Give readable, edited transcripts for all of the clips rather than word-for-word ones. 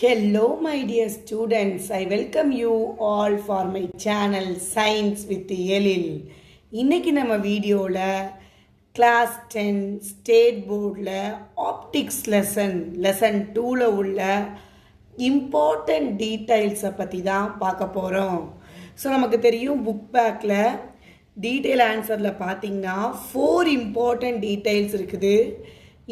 Hello, my dear students. I welcome you all for my channel Science with Elil. இன்னைக்கு நம்ம வீடியோவில் class 10 state போர்டில் optics lesson 2ல் உள்ள இம்பார்ட்டன்ட் டீட்டெயில்ஸை பற்றி தான் பார்க்க போகிறோம். ஸோ நமக்கு தெரியும் புக் பேக்கில் டீட்டெயில் ஆன்சரில் பார்த்தீங்கன்னா 4 இம்பார்ட்டன்ட் டீட்டெயில்ஸ் இருக்குது.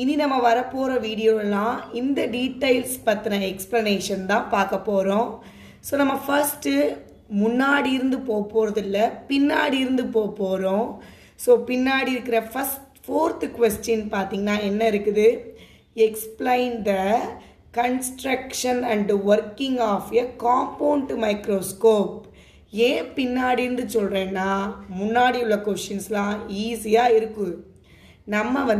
இனி நம்ம வரப்போகிற வீடியோலாம் இந்த டீட்டெயில்ஸ் பற்றின எக்ஸ்ப்ளனேஷன் தான் பார்க்க போகிறோம். ஸோ நம்ம ஃபஸ்ட்டு முன்னாடி இருந்து போகிறதில்ல, பின்னாடி இருந்து போகிறோம். ஸோ பின்னாடி இருக்கிற ஃபோர்த்து கொஸ்டின் பார்த்திங்கன்னா என்ன இருக்குது? Explain the construction and working of a compound microscope. ஏன் பின்னாடி இருந்து சொல்கிறேன்னா முன்னாடி உள்ள கொஷின்ஸ்லாம் ஈஸியாக இருக்குது. நம்ம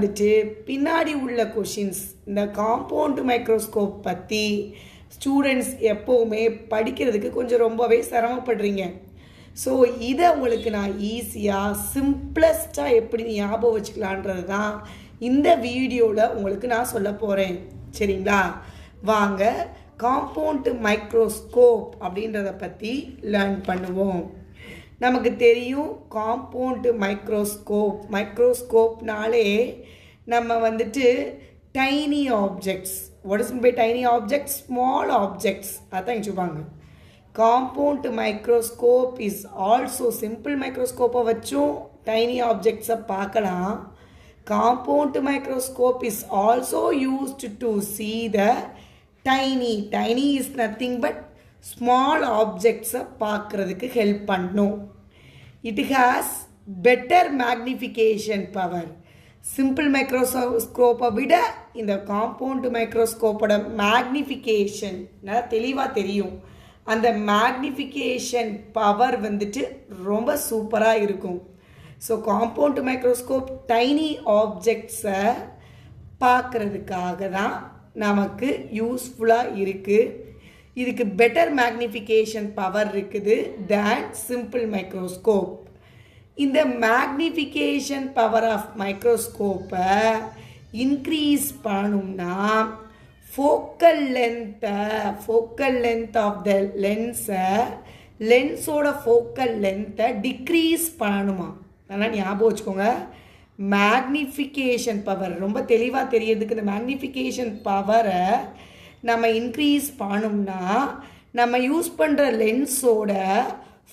பின்னாடி உள்ள கொஷின்ஸ் இந்த காம்பவுண்ட் மைக்ரோஸ்கோப் பற்றி ஸ்டூடெண்ட்ஸ் எப்போவுமே படிக்கிறதுக்கு கொஞ்சம் ரொம்பவே சிரமப்படுறீங்க. ஸோ இதை உங்களுக்கு நான் ஈஸியாக சிம்பிளஸ்ட்டாக எப்படி ஞாபகம் வச்சுக்கலான்றது தான் இந்த வீடியோவில் உங்களுக்கு நான் சொல்ல போகிறேன். சரிங்களா? வாங்க காம்பவுண்ட் மைக்ரோஸ்கோப் அப்படின்றத பற்றி லேர்ன் பண்ணுவோம். நமக்கு தெரியும் காம்பவுண்ட் மைக்ரோஸ்கோப்னாலே நம்ம tiny objects. What is by tiny objects? Small objects அதான் வச்சுப்பாங்க. Compound microscope is also simple மைக்ரோஸ்கோப்பை வச்சும் டைனி ஆப்ஜெக்ட்ஸை பார்க்கலாம். Compound microscope is also used to see the tiny is nothing but small ஆப்ஜெக்ட்ஸை பார்க்குறதுக்கு ஹெல்ப் பண்ணும். It has better magnification power. Simple மைக்ரோஸ்கோப்பை விட இந்த காம்பவுண்ட் மைக்ரோஸ்கோப்போட மேக்னிஃபிகேஷன் நல்லா தெளிவாக தெரியும். அந்த மேக்னிஃபிகேஷன் பவர் ரொம்ப சூப்பராக இருக்கும். ஸோ காம்பவுண்ட் மைக்ரோஸ்கோப் டைனி ஆப்ஜெக்ட்ஸை பார்க்குறதுக்காக தான் நமக்கு யூஸ்ஃபுல்லாக இருக்குது. இதுக்கு பெட்டர் மேக்னிஃபிகேஷன் பவர் இருக்குது தேன் சிம்பிள் மைக்ரோஸ்கோப். இந்த மேக்னிஃபிகேஷன் பவர் ஆஃப் மைக்ரோஸ்கோப்பை இன்க்ரீஸ் பண்ணணும்னா ஃபோக்கல் லென்த் ஆஃப் த லென்ஸோட ஃபோக்கல் லென்த்தை டிக்ரீஸ் பண்ணணுமா? அதனால் ஞாபகம் வச்சுக்கோங்க. மேக்னிஃபிகேஷன் பவர் ரொம்ப தெளிவாக தெரியறதுக்கு இந்த மேக்னிஃபிகேஷன் பவரை நம்ம இன்க்ரீஸ் பண்ணோம்னா நம்ம யூஸ் பண்ணுற லென்ஸோட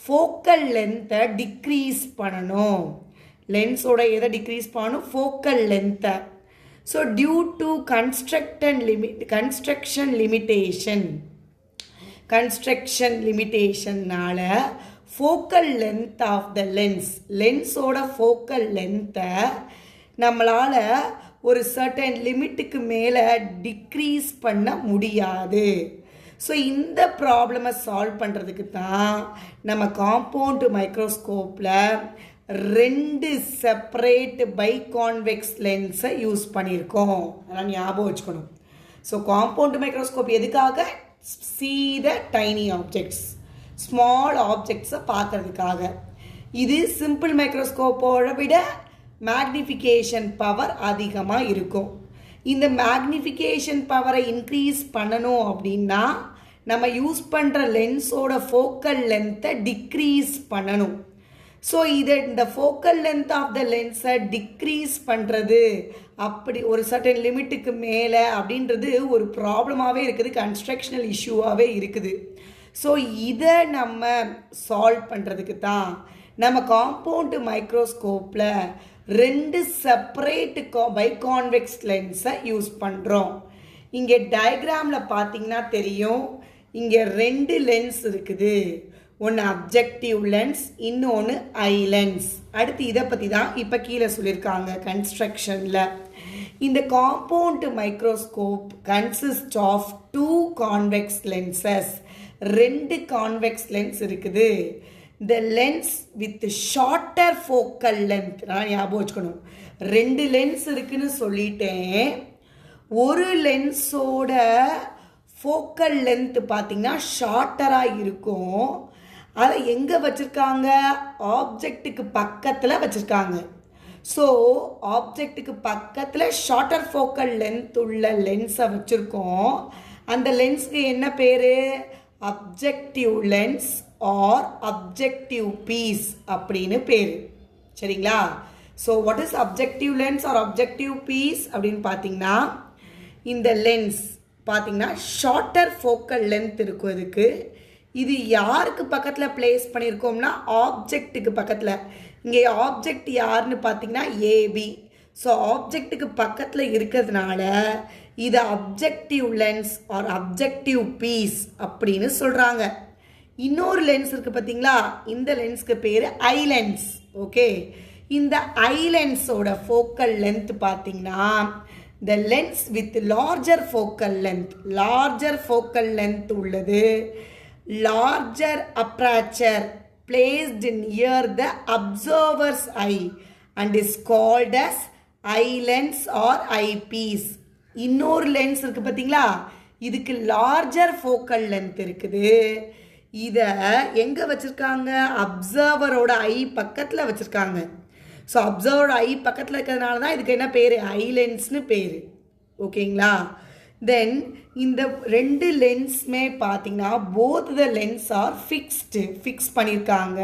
ஃபோக்கல் லென்த்தை டிக்ரீஸ் பண்ணணும். லென்ஸோட எதை டிக்ரீஸ் பண்ணணும்? ஃபோக்கல் லென்த்தை. ஸோ டியூ டு கன்ஸ்ட்ரக்ஷன் லிமிட்டேஷன்னால ஃபோக்கல் லென்த் ஆஃப் த லென்ஸோட ஃபோக்கல் லென்த்தை நம்மளால் ஒரு சர்டன் லிமிட்டுக்கு மேலே டிக்ரீஸ் பண்ண முடியாது. ஸோ இந்த ப்ராப்ளமை சால்வ் பண்ணுறதுக்கு தான் நம்ம காம்பவுண்ட் மைக்ரோஸ்கோப்பில் 2 செப்பரேட் பைகான்வெக்ஸ் லென்ஸை யூஸ் பண்ணியிருக்கோம். அதனால் ஞாபகம் வச்சுக்கணும். ஸோ காம்பவுண்ட் மைக்ரோஸ்கோப் எதுக்காக? see the tiny objects, small ஆப்ஜெக்ட்ஸை பார்க்கறதுக்காக. இது சிம்பிள் மைக்ரோஸ்கோப்போட விட மேக்னிஃபிகேஷன் பவர் அதிகமாக இருக்கும். இந்த மேக்னிஃபிகேஷன் பவரை இன்க்ரீஸ் பண்ணணும் அப்படின்னா நம்ம யூஸ் பண்ணுற லென்ஸோட ஃபோக்கல் லென்த்தை டிக்ரீஸ் பண்ணணும். ஸோ இந்த ஃபோக்கல் லென்த் ஆஃப் த லென்ஸை டிக்ரீஸ் பண்ணுறது அப்படி ஒரு சர்டன் லிமிட்டுக்கு மேலே அப்படின்றது ஒரு ப்ராப்ளமாகவே இருக்குது, கன்ஸ்ட்ரக்ஷனல் இஷ்யூவாகவே இருக்குது. ஸோ இதை நம்ம சால்வ் பண்ணுறதுக்கு தான் நம்ம காம்பவுண்ட் மைக்ரோஸ்கோப்பில் 2 செப்பரேட் பைகான்வெக்ஸ் லென்ஸை யூஸ் பண்ணுறோம். இங்கே டயக்ராமில் பார்த்தீங்கன்னா தெரியும், இங்கே 2 லென்ஸ் இருக்குது. ஒன்று அப்ஜெக்டிவ் லென்ஸ், இன்னொன்று ஐ லென்ஸ். அடுத்து இதை பற்றி தான் இப்போ கீழே சொல்லியிருக்காங்க கன்ஸ்ட்ரக்ஷனில். இந்த compound microscope consist of 2 convex lenses. 2 convex lens இருக்குது. இந்த lens with shorter focal length. நான் ஞாபகம் வச்சுக்கணும், 2 லென்ஸ் இருக்குன்னு சொல்லிட்டேன். ஒரு லென்ஸோட ஃபோக்கல் லென்த் பார்த்திங்கன்னா ஷார்ட்டராக இருக்கும். அதை எங்கே வச்சுருக்காங்க? ஆப்ஜெக்ட்டுக்கு பக்கத்தில் வச்சுருக்காங்க. ஸோ ஆப்ஜெக்ட்டுக்கு பக்கத்தில் ஷார்ட்டர் ஃபோக்கல் லென்த் உள்ள லென்ஸை வச்சுருக்கோம். அந்த லென்ஸ்க்கு என்ன பேர்? Objective lens or objective piece அப்படின்னு பேர். சரிங்களா? So what is objective lens or objective piece அப்படின்னு பார்த்தீங்கன்னா, இந்த லென்ஸ் பார்த்தீங்கன்னா ஷார்ட்டர் ஃபோக்கல் லென்த் இருக்கும் இதுக்கு. இது யாருக்கு பக்கத்தில் பிளேஸ் பண்ணியிருக்கோம்னா ஆப்ஜெக்ட்டுக்கு பக்கத்தில். இங்கே ஆப்ஜெக்ட் யாருன்னு பார்த்தீங்கன்னா ஏபி. ஸோ ஆப்ஜெக்ட்டுக்கு பக்கத்தில் இருக்கிறதுனால இது objective lens or objective piece அப்படின்னு சொல்கிறாங்க. இன்னொரு லென்ஸ் இருக்குது பார்த்தீங்களா, இந்த லென்ஸ்க்கு பேர் ஐ லென்ஸ். ஓகே, இந்த ஐ லென்ஸோட ஃபோக்கல் லென்த் பார்த்தீங்கன்னா the lens with larger focal length உள்ளது, larger aperture placed near the observer's eye and is called as eye lens or eyepiece. இன்னொரு லென்ஸ் இருக்கு பார்த்தீங்களா, இதுக்கு larger focal length இருக்குது. இதை எங்கே வச்சுருக்காங்க? அப்சர்வரோட ஐ பக்கத்தில் வச்சுருக்காங்க. ஸோ அப்சர்வரோட ஐ பக்கத்தில் இருக்கிறதுனால தான் இதுக்கு என்ன பேர்? ஐ லென்ஸ்னு பேர். ஓகேங்களா? தென் இந்த ரெண்டு லென்ஸுமே பார்த்தீங்கன்னா both the lens are fix பண்ணியிருக்காங்க.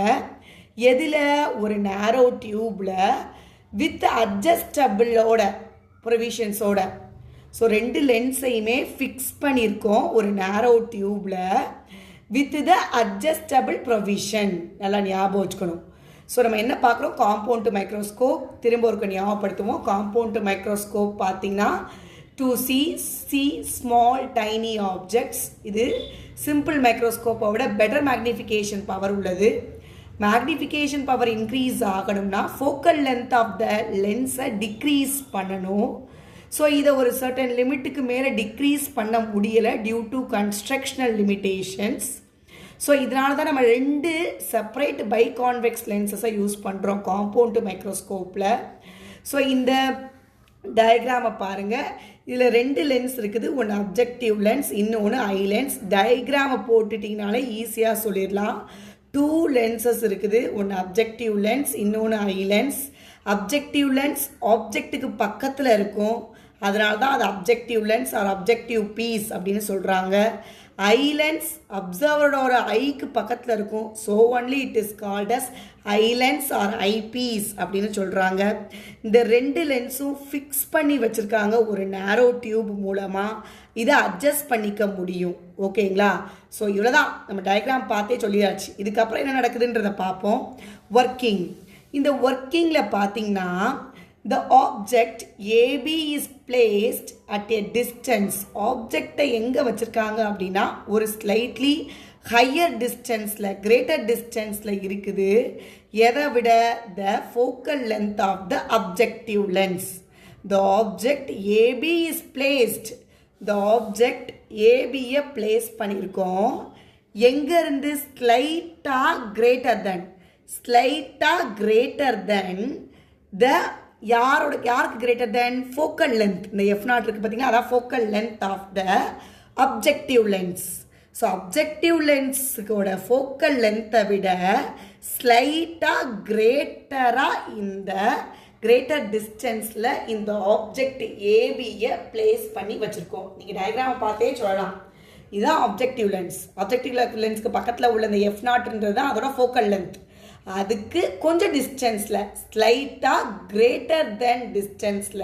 எதில்? ஒரு நேரோ டியூப்பில் வித் அட்ஜஸ்டபிளோட ப்ரொவிஷன்ஸோட. ஸோ ரெண்டு லென்ஸையுமே ஃபிக்ஸ் பண்ணியிருக்கோம் ஒரு நேரோ டியூப்பில் வித் த அட்ஜஸ்டபிள் ப்ரொவிஷன். நல்லா ஞாபகம் வச்சுக்கணும். ஸோ நம்ம என்ன பார்க்குறோம்? Compound microscope. திரும்ப ஒரு ஞாபகப்படுத்துவோம். காம்பவுண்ட் மைக்ரோஸ்கோப் பார்த்தீங்கன்னா to see small tiny objects. இது சிம்பிள் மைக்ரோஸ்கோப்பை விட பெட்டர் மேக்னிஃபிகேஷன் பவர் உள்ளது. மேக்னிஃபிகேஷன் பவர் இன்க்ரீஸ் ஆகணும்னா ஃபோக்கல் லென்த் ஆஃப் த லென்ஸை டிக்ரீஸ் பண்ணணும். ஸோ இதை ஒரு சர்டன் லிமிட்டுக்கு மேலே டிக்ரீஸ் பண்ண முடியலை due to constructional limitations. So இதனால தான் நம்ம ரெண்டு செப்பரேட் பைகான்வெக்ஸ் லென்சஸை யூஸ் பண்ணுறோம் காம்பவுண்ட் மைக்ரோஸ்கோப்பில். ஸோ இந்த டயக்ராமை பாருங்கள். இதில் ரெண்டு லென்ஸ் இருக்குது. ஒன்று அப்ஜெக்டிவ் லென்ஸ், இன்னொன்று ஐ லென்ஸ். டயக்ராமை போட்டுட்டிங்கனாலே ஈஸியாக சொல்லிடலாம். 2 லென்சஸ் இருக்குது. ஒன்று அப்ஜெக்டிவ் லென்ஸ், இன்னொன்று ஐ லென்ஸ். அப்ஜெக்டிவ் லென்ஸ் ஆப்ஜெக்ட்டுக்கு பக்கத்தில் இருக்கும், அதனால தான் அது objective lens or objective piece அப்படின்னு சொல்கிறாங்க. ஐ லென்ஸ் அப்சர்வரோட ஐக்கு பக்கத்தில் இருக்கும். So only it is called as eye lens or eye piece அப்படின்னு சொல்கிறாங்க. இந்த ரெண்டு லென்ஸும் ஃபிக்ஸ் பண்ணி வச்சுருக்காங்க ஒரு நேரோ டியூப் மூலமாக. இதை அட்ஜஸ்ட் பண்ணிக்க முடியும். ஓகேங்களா? ஸோ இவ்வளோ தான், நம்ம டயக்ராம் பார்த்தே சொல்லியாச்சு. இதுக்கப்புறம் என்ன நடக்குதுன்றதை பார்ப்போம். ஒர்க்கிங். இந்த ஒர்க்கிங்கில் பார்த்தீங்கன்னா the object AB is placed at a distance. ஆப்ஜெக்டை எங்கே வச்சுருக்காங்க அப்படின்னா ஒரு ஸ்லைட்லி ஹையர் டிஸ்டன்ஸில், கிரேட்டர் டிஸ்டன்ஸில் இருக்குது. எதை விட? the focal length of the objective lens. the object AB is placed. the object ABயை பிளேஸ் பண்ணியிருக்கோம். எங்கேருந்து? ஸ்லைட்டாக கிரேட்டர் தென் the யாருக்கு கிரேட்டர் தென்? Focal length. இந்த F0 இருக்குது பார்த்தீங்கன்னா, அதான் focal length of the objective lens. So objective லென்ஸுக்கோட ஃபோக்கல் லென்த்தை விட ஸ்லைட்டாக கிரேட்டராக இந்த கிரேட்டர் டிஸ்டன்ஸில் இந்த ஆப்ஜெக்ட் ஏபியை பிளேஸ் பண்ணி வச்சுருக்கோம். நீங்கள் டயக்ராமை பார்த்தே சொல்லலாம். இதுதான் ஆப்ஜெக்டிவ் லென்ஸ். ஆப்ஜெக்டிவ் லென்ஸ்க்கு பக்கத்தில் உள்ள இந்த F0ன்றது தான் அதோட ஃபோக்கல் லென்த். அதுக்கு கொஞ்சம் டிஸ்டன்ஸில், ஸ்லைட்டாக கிரேட்டர் தென் டிஸ்டன்ஸில்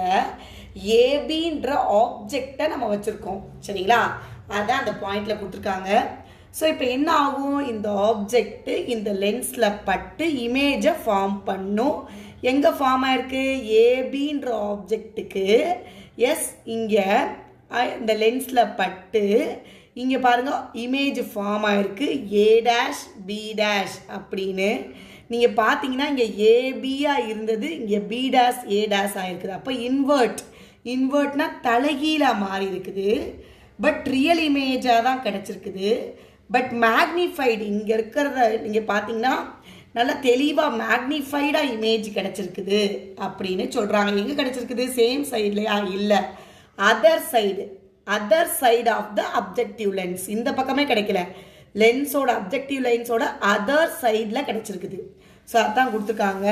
ஏபின்ற ஆப்ஜெக்டை நம்ம வச்சுருக்கோம். சரிங்களா? அதான் அந்த பாயிண்டில் கொடுத்துருக்காங்க. ஸோ இப்போ என்ன ஆகும்? இந்த ஆப்ஜெக்ட்டு இந்த லென்ஸில் பட்டு இமேஜை ஃபார்ம் பண்ணும். எங்கே ஃபார்ம் ஆயிருக்கு? ஏபின்ற ஆப்ஜெக்ட்டுக்கு இங்கே இந்த லென்ஸில் பட்டு இங்கே பாருங்கள் இமேஜ் ஃபார்ம் ஆயிருக்கு A', B' அப்படின்னு. நீங்கள் பார்த்தீங்கன்னா இங்கே ஏபியாக இருந்தது, இங்கே B' A' ஆகிருக்குது. அப்போ இன்வெர்ட்னா தலைகீழாக மாறி இருக்குது. பட் ரியல் இமேஜாக தான் கிடச்சிருக்குது. பட் மேக்னிஃபைடு இங்கே இருக்கிறத நீங்கள் பார்த்தீங்கன்னா நல்லா தெளிவாக மேக்னிஃபைடாக இமேஜ் கிடச்சிருக்குது அப்படின்னு சொல்கிறாங்க. எங்கே கிடச்சிருக்குது? சேம் சைட்லையா? இல்லை, other side of the objective lens. இந்த பக்கமே கிடைக்கல, லென்ஸோட அப்ஜெக்டிவ் லென்ஸோட அதர் சைடில் கிடச்சிருக்குது. ஸோ அதான் கொடுத்துருக்காங்க.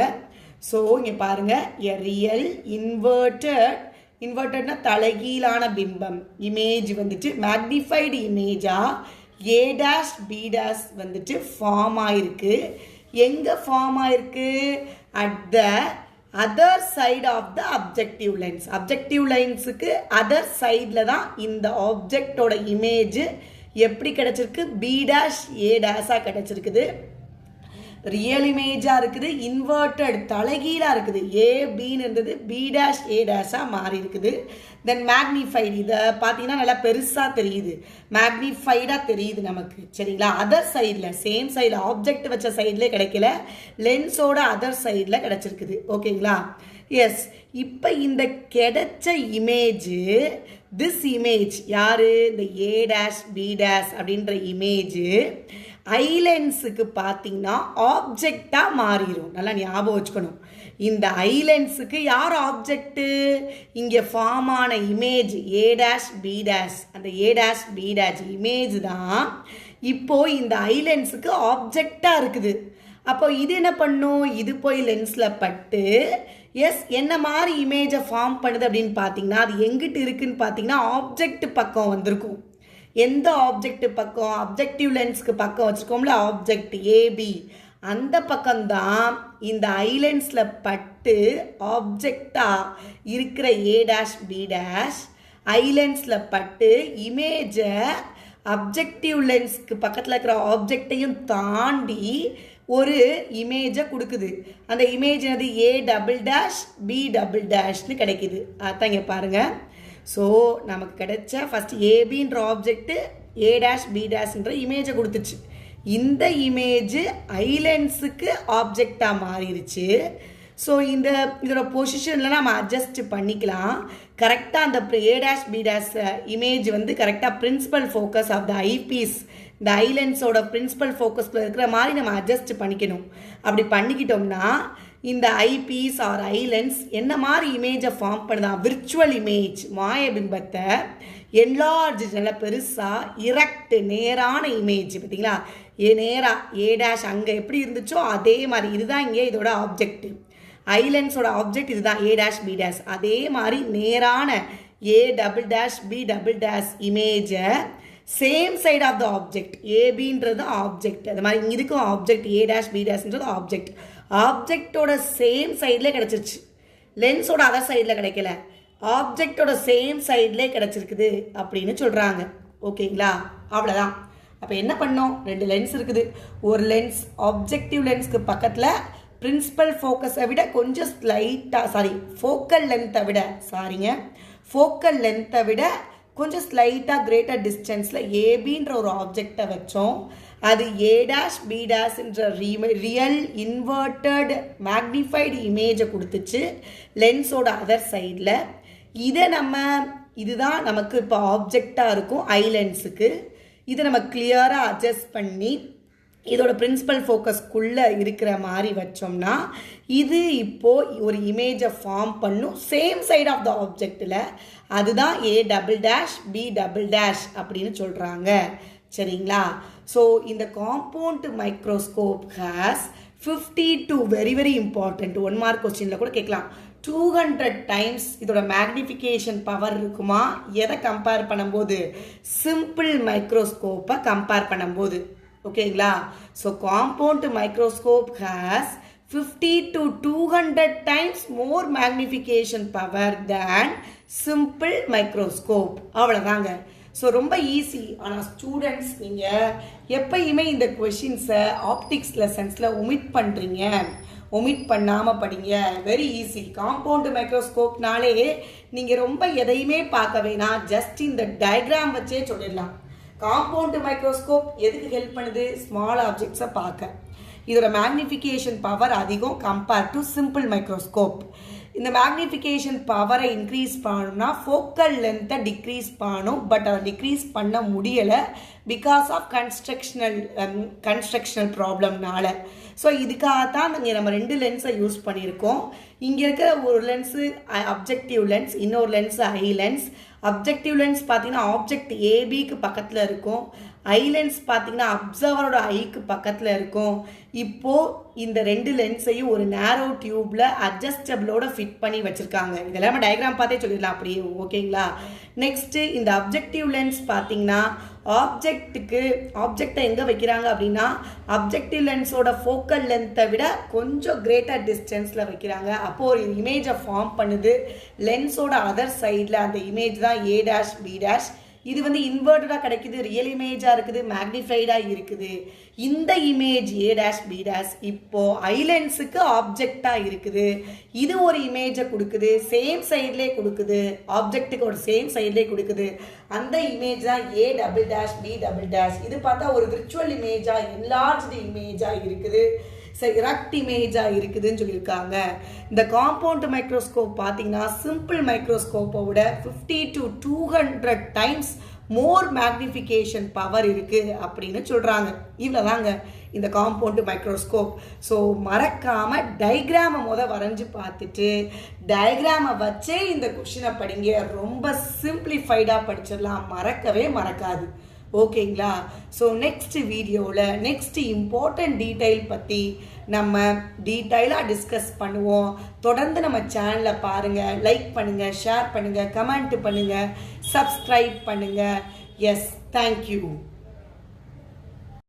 ஸோ இங்கே பாருங்கள், எ ரியல் இன்வெர்டட் இன்வெர்ட்டட்னா தலைகீழான பிம்பம் இமேஜ் வந்துட்டு மேக்னிஃபைடு இமேஜாக ஏ டேஷ் பி டேஷ் வந்துட்டு ஃபார்ம் ஆயிருக்கு. எங்கே ஃபார்ம் ஆயிருக்கு? At the other side of the objective lens. Objective லென்ஸுக்கு அதர் சைடில் தான் இந்த ஆப்ஜெக்டோட இமேஜ் எப்படி கிடச்சிருக்கு? பி டேஷ் ஏ டேஷாக கிடச்சிருக்குது. ரியல் இமேஜாக இருக்குது, இன்வெர்ட்டட் தலைகீழாக இருக்குது. ஏ பின்னு இருந்தது பி டேஷ் ஏ டேஷாக மாறி இருக்குது. தென் மேக்னிஃபைடு, இதை பார்த்தீங்கன்னா நல்லா பெருசாக தெரியுது, மேக்னிஃபைடாக தெரியுது நமக்கு. சரிங்களா? அதர் சைடில், சேம் சைடில் ஆப்ஜெக்ட் வச்ச சைட்லேயே கிடைக்கல, லென்ஸோட அதர் சைடில் கிடச்சிருக்குது. ஓகேங்களா? எஸ். இப்போ இந்த கிடைச்ச இமேஜ், திஸ் இமேஜ் யாரு? இந்த ஏ டேஷ் பி டேஷ் அப்படின்ற இமேஜ் ஐலென்ஸுக்கு பார்த்தீங்கன்னா ஆப்ஜெக்டாக மாறிடும். நல்லா ஞாபகம் வச்சுக்கணும். இந்த ஐலென்ஸுக்கு யார் ஆப்ஜெக்டு? இங்கே ஃபார்ம் ஆன image A dash B dash, அந்த A dash B dash image தான் இப்போ இந்த ஐலென்ஸுக்கு ஆப்ஜெக்டாக இருக்குது. அப்போ இது என்ன பண்ணும்? இது போய் லென்ஸில் பட்டு எஸ் என்ன மாதிரி இமேஜை ஃபார்ம் பண்ணுது அப்படின்னு பார்த்தீங்கன்னா, அது எங்கிட்டு இருக்குன்னு பார்த்தீங்கன்னா ஆப்ஜெக்ட் பக்கம் வந்திருக்கும். எந்த ஆப்ஜெக்ட் பக்கம்? அப்ஜெக்டிவ் லென்ஸ்க்கு பக்கம் வச்சுருக்கோம்ல, ஆப்ஜெக்ட் ஏபி, அந்த பக்கம்தான் இந்த ஐலென்ஸில் பட்டு ஆப்ஜெக்டாக இருக்கிற ஏ டேஷ் பி டேஷ் ஐலென்ஸில் பட்டு இமேஜை அப்ஜெக்டிவ் லென்ஸ்க்கு பக்கத்தில் இருக்கிற ஆப்ஜெக்டையும் தாண்டி ஒரு இமேஜை கொடுக்குது. அந்த இமேஜ் அது A double dash B double டேஷ்னு கிடைக்குது. அதான் இங்கே பாருங்கள். ஸோ நமக்கு கிடைச்ச ஃபஸ்ட்டு ஏபின்ற ஆப்ஜெக்ட்டு ஏ டேஷ் பி டேஷ்ன்ற இமேஜை கொடுத்துச்சு. இந்த இமேஜ் ஐலென்ஸுக்கு ஆப்ஜெக்டாக மாறிடுச்சு. ஸோ இதோட பொசிஷனில் நம்ம அட்ஜஸ்ட் பண்ணிக்கலாம். கரெக்டாக அந்த A dash B dash image வந்து கரெக்டாக principal focus of the eyepiece, இந்த ஐலென்ஸோட பிரின்சிபல் ஃபோக்கஸில் இருக்கிற மாதிரி நம்ம அட்ஜஸ்ட் பண்ணிக்கணும். அப்படி பண்ணிக்கிட்டோம்னா இந்த ஐபீஸ் ஆர் ஐலென்ஸ் என்ன மாதிரி இமேஜை ஃபார்ம் பண்ணுதான்? விர்ச்சுவல் இமேஜ், மாயபிம்பத்தை என்லார்ஜ், நல்ல பெருசாக இரக்ட் நேரான இமேஜ். பார்த்தீங்களா? நேராக ஏ டேஷ் அங்கே எப்படி இருந்துச்சோ அதே மாதிரி இதுதான் இங்கே இதோட ஆப்ஜெக்ட். ஐலென்ஸோட ஆப்ஜெக்ட் இதுதான் ஏ டேஷ் பி டேஷ். அதே மாதிரி நேரான A double dash B double dash image same side of the object, ஏபின்றது ஆப்ஜெக்ட், அது மாதிரி இதுக்கும் ஆப்ஜெக்ட் ஏ டேஷ் பி டேஷ்ன்றது ஆப்ஜெக்ட், ஆப்ஜெக்டோட சேம் சைடில் கிடச்சிருச்சு. லென்ஸோட அதர் சைடில் கிடைக்கல, ஆப்ஜெக்டோட சேம் சைட்லேயே கிடச்சிருக்குது அப்படின்னு சொல்கிறாங்க. ஓகேங்களா? அவ்வளோதான். அப்போ என்ன பண்ணோம்? ரெண்டு லென்ஸ் இருக்குது. ஒரு லென்ஸ் ஆப்ஜெக்டிவ் லென்ஸ்க்கு பக்கத்தில் பிரின்சிபல் ஃபோக்கஸை விட கொஞ்சம் ஸ்லைட்டாக, ஃபோக்கல் லென்த்தை விட கொஞ்சம் ஸ்லைட்டாக கிரேட்டர் டிஸ்டன்ஸில் ஏபின்ற ஒரு ஆப்ஜெக்டை வச்சோம். அது ஏ டேஷ் பி டேஷ்ன்ற ரியல் இன்வெர்ட்டட் மேக்னிஃபைடு இமேஜை கொடுத்துச்சு லென்ஸோட அதர் சைடில். இதுதான் நமக்கு இப்போ ஆப்ஜெக்டாக இருக்கும் ஐலென்ஸுக்கு. இதை நம்ம கிளியராக அட்ஜஸ்ட் பண்ணி இதோட பிரின்சிபல் ஃபோக்கஸ்க்குள்ளே இருக்கிற மாதிரி வச்சோம்னா இது இப்போது ஒரு இமேஜை ஃபார்ம் பண்ணும் சேம் சைட் ஆஃப் த ஆப்ஜெக்டில். அதுதான் A double dash B double dash அப்படின்னு சொல்கிறாங்க. சரிங்களா? ஸோ இந்த compound microscope has 52 very very important 1 mark கொஸ்டினில் கூட கேட்கலாம். 200 டைம்ஸ் இதோட மேக்னிஃபிகேஷன் பவர் இருக்குமா? எதை கம்பேர் பண்ணும்போது? சிம்பிள் மைக்ரோஸ்கோப்பை கம்பேர் பண்ணும்போது. ஓகேங்களா? So compound microscope has 50 to 200 times more magnification power than simple microscope. அவ்வளோதாங்க. ஸோ ரொம்ப ஈஸி. ஆனால் ஸ்டூடெண்ட்ஸ் நீங்கள் எப்பயுமே இந்த கொஷின்ஸை ஆப்டிக்ஸ் லெசன்ஸில் ஒமிட் பண்ணாமல் படிங்க. Very easy. காம்பவுண்ட் மைக்ரோஸ்கோப்னாலே நீங்கள் ரொம்ப எதையுமே பார்க்க வேணாம், ஜஸ்ட் இந்த டயக்ராம் வச்சே சொல்லிடலாம். காம்பவுண்ட் மைக்ரோஸ்கோப் எதுக்கு ஹெல்ப் பண்ணுது? ஸ்மால் ஆப்ஜெக்ட்ஸை பார்க்க. இதோட மேக்னிஃபிகேஷன் பவர் அதிகம் கம்பேர் டு சிம்பிள் மைக்ரோஸ்கோப். இந்த மேக்னிஃபிகேஷன் பவரை இன்க்ரீஸ் பண்ணணும்னா ஃபோக்கல் லென்த்தை டிக்ரீஸ் பண்ணணும். பட் அதை டிக்ரீஸ் பண்ண முடியலை பிகாஸ் ஆஃப் கன்ஸ்ட்ரக்ஷனல் ப்ராப்ளம்னால. ஸோ இதுக்காகத்தான் நம்ம 2 லென்ஸை யூஸ் பண்ணியிருக்கோம். இங்கே இருக்கிற ஒரு லென்ஸு அப்ஜெக்டிவ் லென்ஸ், இன்னொரு லென்ஸு ஐ லென்ஸ். அப்ஜெக்டிவ் லென்ஸ் பார்த்தீங்கன்னா ஆப்ஜெக்ட் ஏபிக்கு பக்கத்தில் இருக்கும். ஐ லென்ஸ் பார்த்தீங்கன்னா அப்சர்வரோட ஐக்கு பக்கத்தில் இருக்கும். இப்போது இந்த ரெண்டு லென்ஸையும் ஒரு நேரோ டியூப்ல அட்ஜஸ்டபிளோட ஃபிட் பண்ணி வச்சுருக்காங்க. இதெல்லாம் டயக்ராம் பார்த்தே சொல்லிடலாம் அப்படியே, ஓகேங்களா? நெக்ஸ்ட்டு இந்த அப்ஜெக்டிவ் லென்ஸ் பார்த்தீங்கன்னா ஆப்ஜெக்டை எங்கே வைக்கிறாங்க அப்படின்னா அப்ஜெக்டிவ் லென்ஸோட ஃபோக்கல் லென்த்தை விட கொஞ்சம் கிரேட்டர் டிஸ்டன்ஸில் வைக்கிறாங்க. அப்போது ஒரு இமேஜை ஃபார்ம் பண்ணுது. லென்ஸோட அதர் சைடில் அந்த இமேஜ் தான் ஏ டேஷ் பி டேஷ். இது வந்து இன்வெர்டடாக கிடைக்குது, ரியல் இமேஜாக இருக்குது, மேக்னிஃபைடாக இருக்குது. இந்த image A dash B dash இப்போது ஐலென்ஸுக்கு ஆப்ஜெக்டாக இருக்குது. இது ஒரு இமேஜை கொடுக்குது, சேம் சைட்லேயே கொடுக்குது, ஆப்ஜெக்ட்டுக்கு ஒரு சேம் சைட்லேயே கொடுக்குது. அந்த இமேஜ் தான் A double dash B double dash. இது பார்த்தா ஒரு விர்ச்சுவல் இமேஜாக என்லார்ஜ்டு இமேஜாக இருக்குது, எரக்ட் இமேஜாக இருக்குதுன்னு சொல்லியிருக்காங்க. இந்த காம்பவுண்ட் மைக்ரோஸ்கோப் பார்த்தீங்கன்னா சிம்பிள் மைக்ரோஸ்கோப்பை விட 50 to 200 times more magnification power இருக்குது அப்படின்னு சொல்கிறாங்க. இவ்வளோதாங்க இந்த காம்பவுண்ட் மைக்ரோஸ்கோப். ஸோ மறக்காமல் டயக்ராமை வரைஞ்சி பார்த்துட்டு டயக்ராமை வச்சே இந்த கொஷினை படிங்க. ரொம்ப சிம்பிளிஃபைடாக படிச்சிடலாம், மறக்கவே மறக்காது. ஓகேங்களா? ஸோ நெக்ஸ்ட் வீடியோவில் நெக்ஸ்ட் இம்பார்ட்டன்ட் டீட்டெயில் பற்றி நம்ம டீட்டெயிலாக டிஸ்கஸ் பண்ணுவோம். தொடர்ந்து நம்ம சேனலை பாருங்கள், லைக் பண்ணுங்கள், ஷேர் பண்ணுங்கள், கமெண்ட் பண்ணுங்கள், சப்ஸ்கிரைப் பண்ணுங்கள். Yes, thank you.